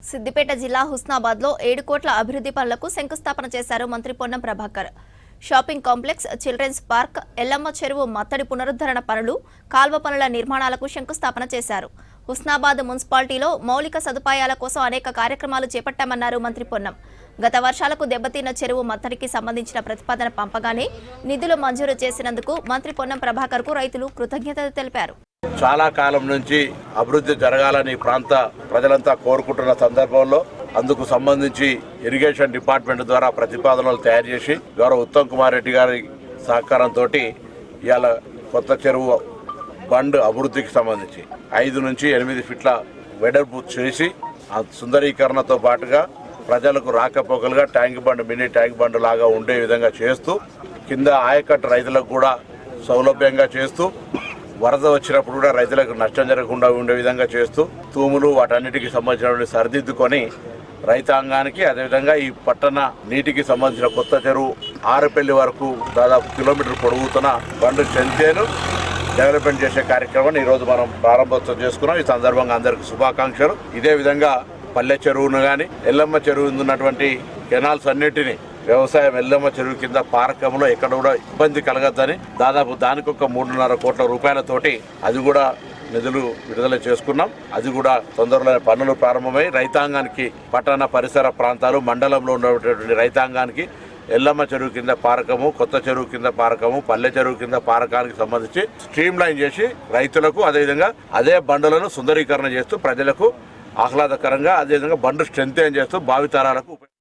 సిద్దిపేట జిల్లా హుస్నాబాద్లో 7 కోట్ల అభివృద్ధి పనులకు శంకుస్థాపన చేశారు మంత్రి Ponnam Prabhakar. Shopping complex, children's park, Yellamma చెరువు మత్తడి పునరుద్ధరణ పనులు, కాల్వ పనుల నిర్మాణాలకు శంకుస్థాపన చేశారు. హుస్నాబాద్ మున్సిపాలిటీలో మౌలిక సదుపాయాల కోసం అనేక కార్యక్రమాలు చేపట్టామన్నారు మంత్రి పొన్నం. గత వర్షాలకు దెబ్బతిన్న చెరువు మత్తడికి సంబంధించిన ప్రతిపాదన పంపగానే నిధులు మంజూరు చేసినందుకు మంత్రి పొన్నం ప్రభాకర్కు రైతులు కృతజ్ఞతలు తెలిపారు. చాలా కాలం నుంచి అభివృద్ధి జరగాలని ప్రాంత ప్రజలంతా కోరుకుంటున్న సందర్భంలో అందుకు సంబంధించి ఇరిగేషన్ డిపార్ట్మెంట్ ద్వారా ప్రతిపాదనలు తయారు చేసి గౌరవ ఉత్తమ్ కుమార్ రెడ్డి గారి సహకారంతో ఇవాళ కొత్త చెరువు బండ్ అభివృద్ధికి సంబంధించి 5 నుంచి 8 ఫీట్ల వెడల్పు చేసి ఆ సుందరీకరణతో పాటుగా ప్రజలకు రాకపోకలుగా tank bund, mini tank bund లాగా ఉండే విధంగా చేస్తూ కింద ఆయకట్టు రైతులకు కూడా సౌలభ్యంగా చేస్తూ వరద వచ్చినప్పుడు కూడా రైతులకు నష్టం జరగకుండా ఉండే విధంగా చేస్తూ తూములు వాటన్నిటికి సంబంధించిన సరిదిద్దుకొని రైతాంగానికి అదేవిధంగా ఈ పట్టణ నీటికి సంబంధించిన కొత్త చెరువు ఆరుపల్లి వరకు దాదాపు కిలోమీటర్ పొడుగుతున్న బండ్ స్ట్రెంతేను డెవలప్మెంట్ చేసే కార్యక్రమాన్ని ఈరోజు మనం ప్రారంభోత్సవం చేసుకున్నాం. ఈ సందర్భంగా అందరికీ శుభాకాంక్షలు. ఇదే విధంగా పల్లె చెరువును కానీ ఎల్లమ్మ చెరువు ఉన్నటువంటి కెనాల్స్ అన్నిటినీ వ్యవసాయం ఎల్లమ్మ చెరువు కింద పారకంలో ఎక్కడ కూడా ఇబ్బంది కలగద్దని దాదాపు దానికి ఒక 3.5 కోట్ల రూపాయలతోటి అది కూడా నిధులు విడుదల చేసుకున్నాం. అది కూడా తొందరలోనే పనులు ప్రారంభమై రైతాంగానికి పట్టణ పరిసర ప్రాంతాలు మండలంలో ఉన్నటువంటి రైతాంగానికి ఎల్లమ్మ చెరువు కింద పారకము, కొత్త చెరువు కింద పారకము, పల్లె చెరువు కింద పారకానికి సంబంధించి స్ట్రీమ్ లైన్ చేసి రైతులకు అదేవిధంగా అదే బండులను సుందరీకరణ చేస్తూ ప్రజలకు ఆహ్లాదకరంగా అదేవిధంగా బండు స్ట్రెంత్ చేస్తూ భావితరాలకు